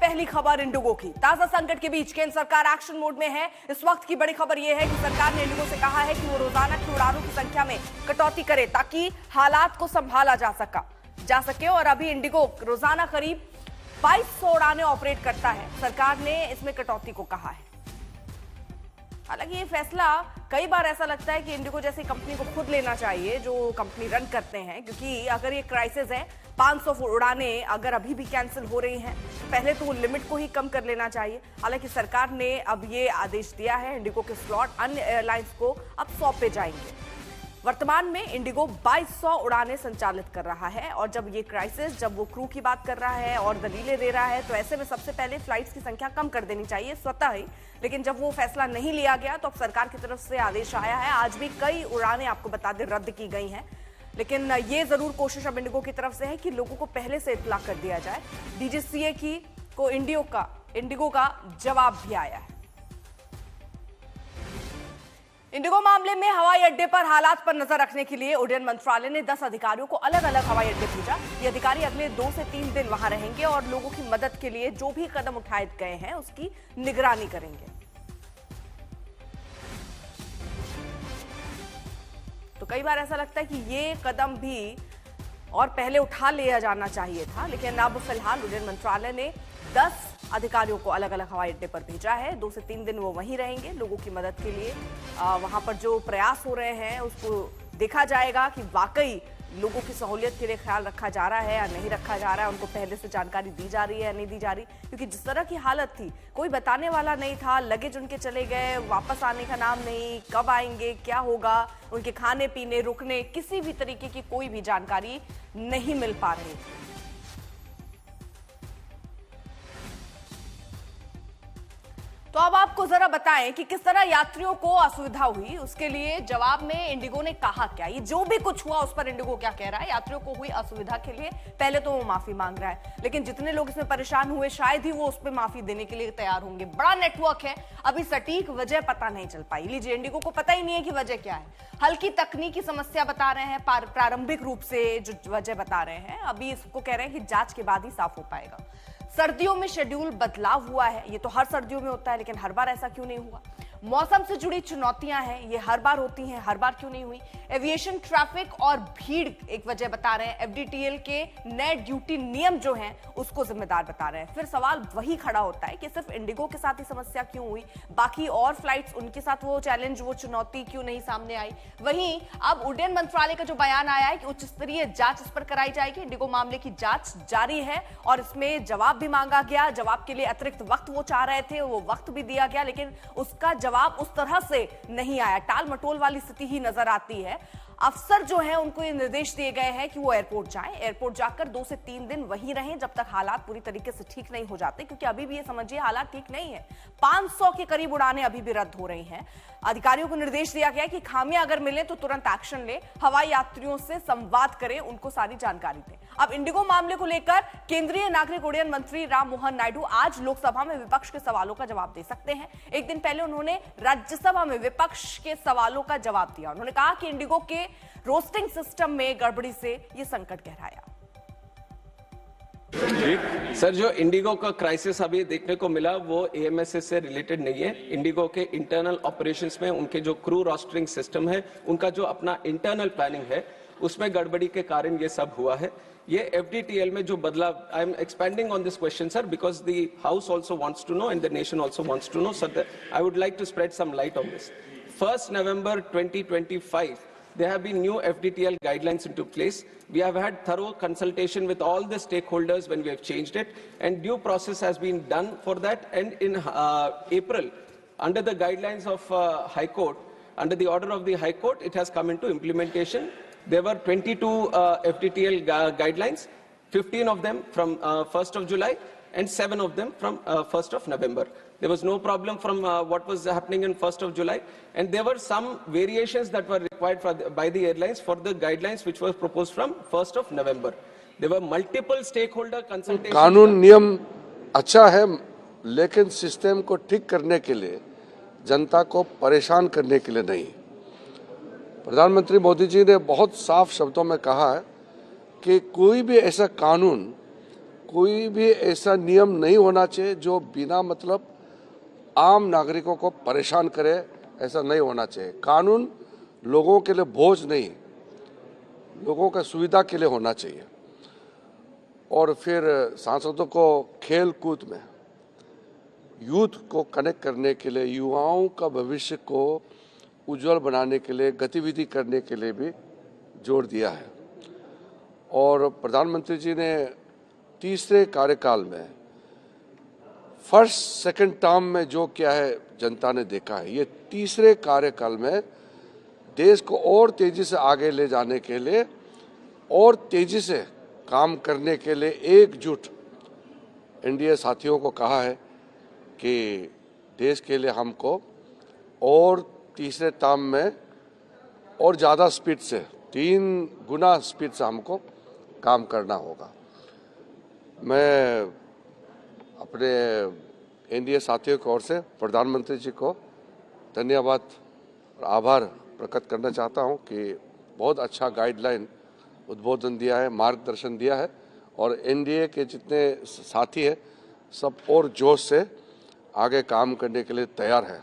पहली खबर इंडिगो की। ताजा संकट के बीच केंद्र सरकार एक्शन मोड में है। इस वक्त की बड़ी खबर यह है कि सरकार ने इंडिगो से कहा है कि वो रोजाना की उड़ानों की संख्या में कटौती करे ताकि हालात को संभाला जा सके। और अभी इंडिगो रोजाना करीब 2200 उड़ानें ऑपरेट करता है। सरकार ने इसमें कटौती को कहा है। हालांकि ये फैसला कई बार ऐसा लगता है कि इंडिगो जैसी कंपनी को खुद लेना चाहिए जो कंपनी रन करते हैं, क्योंकि अगर ये क्राइसिस है, 500 उड़ानें अगर अभी भी कैंसिल हो रही हैं, पहले तो लिमिट को ही कम कर लेना चाहिए। हालांकि सरकार ने अब ये आदेश दिया है, इंडिगो के स्लॉट अन्य एयरलाइंस को अब सौंपे जाएंगे। वर्तमान में इंडिगो 2200 उड़ानें संचालित कर रहा है और जब ये क्राइसिस, जब वो क्रू की बात कर रहा है और दलीलें दे रहा है, तो ऐसे में सबसे पहले फ्लाइट्स की संख्या कम कर देनी चाहिए स्वतः ही। लेकिन जब वो फैसला नहीं लिया गया तो अब सरकार की तरफ से आदेश आया है। आज भी कई उड़ानें आपको बता दें रद्द की गई हैं, लेकिन ये जरूर कोशिश अब इंडिगो की तरफ से है कि लोगों को पहले से इत्तला कर दिया जाए। डीजीसीए को इंडिगो का जवाब भी आया है। इंडिगो मामले में हवाई अड्डे पर हालात पर नजर रखने के लिए उड्डयन मंत्रालय ने 10 अधिकारियों को अलग अलग हवाई अड्डे भेजा। ये अधिकारी अगले 2 से 3 दिन वहां रहेंगे और लोगों की मदद के लिए जो भी कदम उठाए गए हैं उसकी निगरानी करेंगे। तो कई बार ऐसा लगता है कि ये कदम भी और पहले उठा लिया जाना चाहिए था, लेकिन अब फिलहाल उड्डयन मंत्रालय ने 10 अधिकारियों को अलग अलग हवाई अड्डे पर भेजा है। 2 से 3 दिन वो वहीं रहेंगे लोगों की मदद के लिए। वहां पर जो प्रयास हो रहे हैं उसको देखा जाएगा कि वाकई लोगों की सहूलियत के लिए ख्याल रखा जा रहा है या नहीं रखा जा रहा है, उनको पहले से जानकारी दी जा रही है या नहीं दी जा रही। क्योंकि जिस तरह की हालत थी, कोई बताने वाला नहीं था, लगेज उनके चले गए, वापस आने का नाम नहीं, कब आएंगे, क्या होगा, उनके खाने पीने, रुकने, किसी भी तरीके की कोई भी जानकारी नहीं मिल पा रही। तो अब आपको जरा बताएं कि किस तरह यात्रियों को असुविधा हुई। उसके लिए जवाब में इंडिगो ने कहा क्या, ये जो भी कुछ हुआ उस पर इंडिगो क्या कह रहा है। यात्रियों को हुई असुविधा के लिए पहले तो वो माफी मांग रहा है, लेकिन जितने लोग इसमें परेशान हुए शायद ही वो उस पर माफी देने के लिए तैयार होंगे। बड़ा नेटवर्क है, अभी सटीक वजह पता नहीं चल पाई। लीजिए, इंडिगो को पता ही नहीं है कि वजह क्या है। हल्की तकनीकी समस्या बता रहे हैं, प्रारंभिक रूप से जो वजह बता रहे हैं, अभी इसको कह रहे हैं कि जांच के बाद ही साफ हो पाएगा। सर्दियों में शेड्यूल बदलाव हुआ है, ये तो हर सर्दियों में होता है, लेकिन हर बार ऐसा क्यों नहीं हुआ। मौसम से जुड़ी चुनौतियां हैं, ये हर बार होती हैं, हर बार क्यों नहीं हुई। एविएशन ट्रैफिक और भीड़ एक वजह बता रहे हैं। एफडीटीएल के नए ड्यूटी नियम जो हैं उसको जिम्मेदार बता रहे हैं। फिर सवाल वही खड़ा होता है कि सिर्फ इंडिगो के साथ ही समस्या क्यों हुई, बाकी और फ्लाइट्स उनके साथ वो चैलेंज, वो चुनौती क्यों नहीं सामने आई। वहीं अब उड्डयन मंत्रालय का जो बयान आया है कि उच्च स्तरीय जांच इस पर कराई जाएगी। इंडिगो मामले की जांच जारी है और इसमें जवाब भी मांगा गया। जवाब के लिए अतिरिक्त वक्त वो चाह रहे थे, वो वक्त भी दिया गया, लेकिन उसका जवाब उस तरह से नहीं आया। टाल मटोल वाली स्थिति ही नजर आती है। अफसर जो है उनको ये निर्देश दिए गए हैं कि वो एयरपोर्ट जाएं, एयरपोर्ट जाकर 2 से 3 दिन वहीं रहें जब तक हालात पूरी तरीके से ठीक नहीं हो जाते, क्योंकि अभी भी ये समझिए हालात ठीक नहीं है। 500 के करीब उड़ानें अभी भी रद्द हो रही हैं। अधिकारियों को निर्देश दिया गया कि खामियां अगर मिले तो तुरंत एक्शन ले, हवाई यात्रियों से संवाद करें, उनको सारी जानकारी दें। अब इंडिगो मामले को लेकर केंद्रीय नागरिक उड्डयन मंत्री राम मोहन नायडू आज लोकसभा में विपक्ष के सवालों का जवाब दे सकते हैं। एक दिन पहले उन्होंने राज्यसभा में विपक्ष के सवालों का जवाब दिया। उन्होंने कहा कि इंडिगो के रोस्टिंग सिस्टम में गड़बड़ी से यह संकट गहराया। सर, जो इंडिगो का क्राइसिस अभी देखने को मिला वो एएमएसएस से रिलेटेड नहीं है। इंडिगो के इंटरनल ऑपरेशंस में उनके जो क्रू रोस्टरिंग सिस्टम है, उनका जो अपना इंटरनल प्लानिंग है, उसमें गड़बड़ी के कारण ये सब हुआ है। ये एफडीटीएल में जो बदलाव, I am expanding on this question sir because the house also wants to know and the nation also wants to know, so I would like to spread some light on this. 1 November 2025 there have been new FDTL guidelines into place. We have had thorough consultation with all the stakeholders when we have changed it, and due process has been done for that. And in April, under the guidelines of High Court, under the order of the High Court, it has come into implementation. There were 22 FDTL guidelines, 15 of them from 1st of July and 7 of them from 1st of November. There was no problem from what was happening in 1st of July, and there were some variations that were required by the airlines for the guidelines which were proposed from 1st of November. There were multiple stakeholder consultations. कानून नियम अच्छा है, लेकिन system को ठीक करने के लिए, जनता को परेशान करने के लिए नहीं। प्रधानमंत्री मोदी जी ने बहुत साफ शब्दों में कहा है कि कोई भी ऐसा कानून कोई भी ऐसा नियम नहीं होना चाहिए जो बिना मतलब आम नागरिकों को परेशान करे, ऐसा नहीं होना चाहिए। कानून लोगों के लिए बोझ नहीं, लोगों का सुविधा के लिए होना चाहिए। और फिर सांसदों को खेल कूद में यूथ को कनेक्ट करने के लिए, युवाओं का भविष्य को उज्जवल बनाने के लिए गतिविधि करने के लिए भी जोर दिया है। और प्रधानमंत्री जी ने तीसरे कार्यकाल में फर्स्ट सेकंड टर्म में जो किया है जनता ने देखा है। ये तीसरे कार्यकाल में देश को और तेजी से आगे ले जाने के लिए और तेजी से काम करने के लिए एकजुट एनडीए साथियों को कहा है कि देश के लिए हमको और तीसरे टर्म में और ज़्यादा स्पीड से, 3 गुना स्पीड से हमको काम करना होगा। मैं अपने एनडीए साथियों की ओर से प्रधानमंत्री जी को धन्यवाद और आभार प्रकट करना चाहता हूं कि बहुत अच्छा गाइडलाइन उद्बोधन दिया है, मार्गदर्शन दिया है और एनडीए के जितने साथी हैं सब और जोश से आगे काम करने के लिए तैयार है।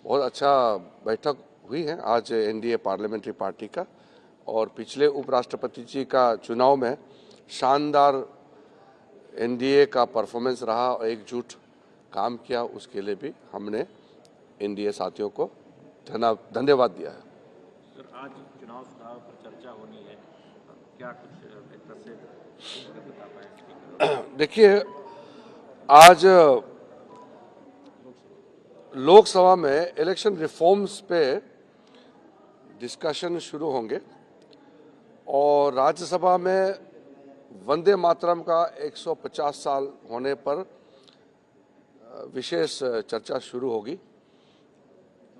बहुत अच्छा बैठक हुई है आज एनडीए पार्लियामेंट्री पार्टी का और पिछले उपराष्ट्रपति जी का चुनाव में शानदार एनडीए का परफॉर्मेंस रहा और एकजुट काम किया, उसके लिए भी हमने एनडीए साथियों को धन्यवाद दिया है। सर, आज चुनाव सुधार पर चर्चा होनी है, क्या कुछ बेहतर से बता पाएं? देखिए, आज लोकसभा में इलेक्शन रिफॉर्म्स पे डिस्कशन शुरू होंगे और राज्यसभा में वंदे मातरम का 150 साल होने पर विशेष चर्चा शुरू होगी।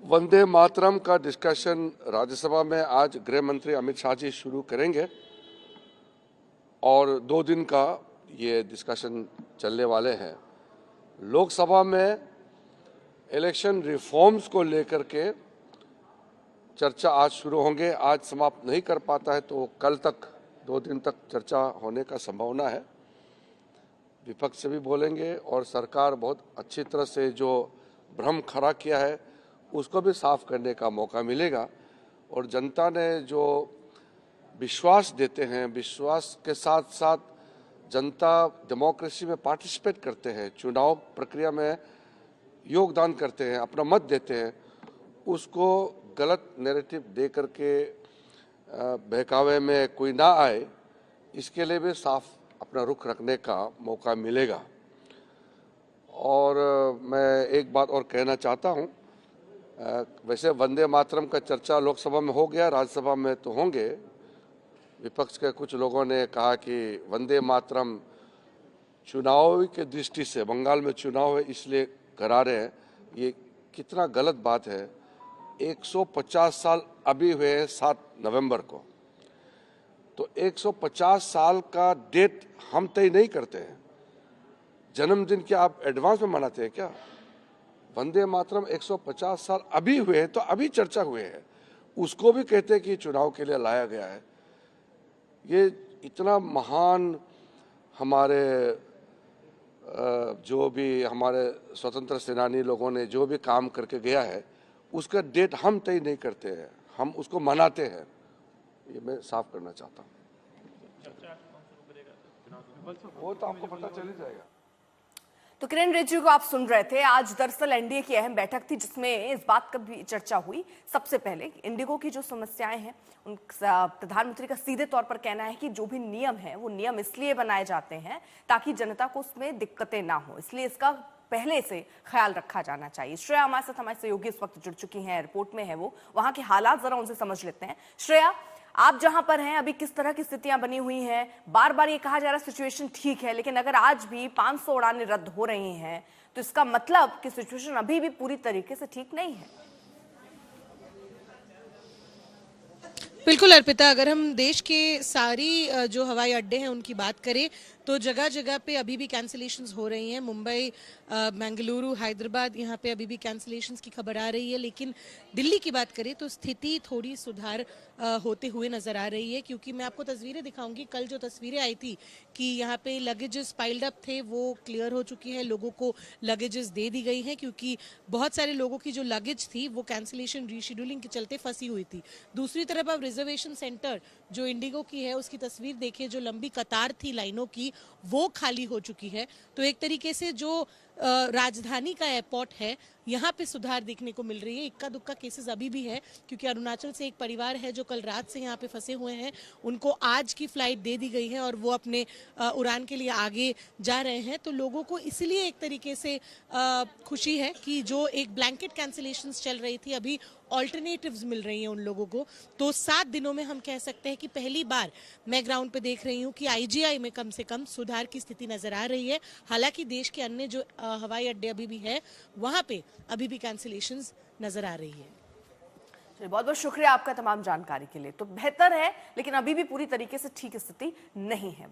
वंदे मातरम का डिस्कशन राज्यसभा में आज गृह मंत्री अमित शाह जी शुरू करेंगे और 2 दिन का ये डिस्कशन चलने वाले हैं। लोकसभा में इलेक्शन रिफॉर्म्स को लेकर के चर्चा आज शुरू होंगे। आज समाप्त नहीं कर पाता है तो कल तक 2 दिन तक चर्चा होने का संभावना है। विपक्ष से भी बोलेंगे और सरकार बहुत अच्छी तरह से जो भ्रम खड़ा किया है उसको भी साफ करने का मौका मिलेगा और जनता ने जो विश्वास देते हैं, विश्वास के साथ साथ जनता डेमोक्रेसी में पार्टिसिपेट करते हैं, चुनाव प्रक्रिया में योगदान करते हैं, अपना मत देते हैं, उसको गलत नैरेटिव दे करके बहकावे में कोई ना आए, इसके लिए भी साफ अपना रुख रखने का मौका मिलेगा। और मैं एक बात और कहना चाहता हूं, वैसे वंदे मातरम का चर्चा लोकसभा में हो गया, राज्यसभा में तो होंगे। विपक्ष के कुछ लोगों ने कहा कि वंदे मातरम चुनाव की दृष्टि से, बंगाल में चुनाव है इसलिए करा रहे हैं। ये कितना गलत बात है। 150 साल अभी हुए हैं 7 नवंबर को, तो 150 साल का डेट हम तय नहीं करते हैं। जन्मदिन क्या आप एडवांस में मनाते हैं क्या? वंदे मातरम 150 साल अभी हुए हैं तो अभी चर्चा हुए हैं, उसको भी कहते हैं कि चुनाव के लिए लाया गया है। ये इतना महान हमारे जो भी हमारे स्वतंत्र सेनानी लोगों ने जो भी काम करके गया है उसका डेट हम तय नहीं करते हैं, हम उसको मनाते हैं। ये मैं साफ करना चाहता हूँ। वो तो आपको पता चल ही जाएगा। तो किरण रिजिजू को आप सुन रहे थे। आज दरअसल एनडीए की अहम बैठक थी जिसमें इस बात का भी चर्चा हुई। सबसे पहले इंडिगो की जो समस्याएं हैं उन प्रधानमंत्री का सीधे तौर पर कहना है कि जो भी नियम है वो नियम इसलिए बनाए जाते हैं ताकि जनता को उसमें दिक्कतें ना हो, इसलिए इसका पहले से ख्याल रखा जाना चाहिए। श्रेया हमारे साथ, हमारे सहयोगी इस वक्त जुड़ चुकी हैं, एयरपोर्ट में है वो, वहां के हालात जरा उनसे समझ लेते हैं। श्रेया, आप जहां पर हैं अभी किस तरह की स्थितियां बनी हुई हैं? बार बार ये कहा जा रहा है सिचुएशन ठीक है, लेकिन अगर आज भी 500 उड़ानें रद्द हो रही हैं तो इसका मतलब कि सिचुएशन अभी भी पूरी तरीके से ठीक नहीं है। बिल्कुल अर्पिता, अगर हम देश के सारी जो हवाई अड्डे हैं उनकी बात करें तो जगह जगह पे अभी भी कैंसिलेशंस हो रही हैं। मुंबई, बेंगलुरु, हैदराबाद, यहाँ पे अभी भी कैंसिलेशंस की खबर आ रही है। लेकिन दिल्ली की बात करें तो स्थिति थोड़ी सुधार होते हुए नजर आ रही है, क्योंकि मैं आपको तस्वीरें दिखाऊंगी। कल जो तस्वीरें आई थी कि यहाँ पे लगेजेस पाइल्ड अप थे, वो क्लियर हो चुकी है। लोगों को लगेजेस दे दी गई हैं, क्योंकि बहुत सारे लोगों की जो लगेज थी वो कैंसिलेशन रीशेड्यूलिंग के चलते फंसी हुई थी। दूसरी तरफ अब रिजर्वेशन सेंटर जो इंडिगो की है उसकी तस्वीर देखिए, जो लंबी कतार थी लाइनों की वो खाली हो चुकी है। तो एक तरीके से जो राजधानी का एयरपोर्ट है यहाँ पे सुधार देखने को मिल रही है। इक्का दुक्का केसेस अभी भी है, क्योंकि अरुणाचल से एक परिवार है जो कल रात से यहाँ पे फंसे हुए हैं, उनको आज की फ्लाइट दे दी गई है और वो अपने उड़ान के लिए आगे जा रहे हैं। तो लोगों को इसलिए एक तरीके से खुशी है कि जो एक ब्लैंकेट कैंसिलेशंस चल रही थी, अभी ऑल्टरनेटिव्स मिल रही हैं उन लोगों को। तो 7 दिनों में हम कह सकते हैं कि पहली बार मैं ग्राउंड पे देख रही हूँ कि आईजीआई में कम से कम सुधार की स्थिति नजर आ रही है। हालांकि देश के अन्य जो हवाई अड्डे अभी भी है वहां पे अभी भी कैंसिलेशंस नजर आ रही है। बहुत बहुत शुक्रिया आपका तमाम जानकारी के लिए। तो बेहतर है, लेकिन अभी भी पूरी तरीके से ठीक स्थिति नहीं है।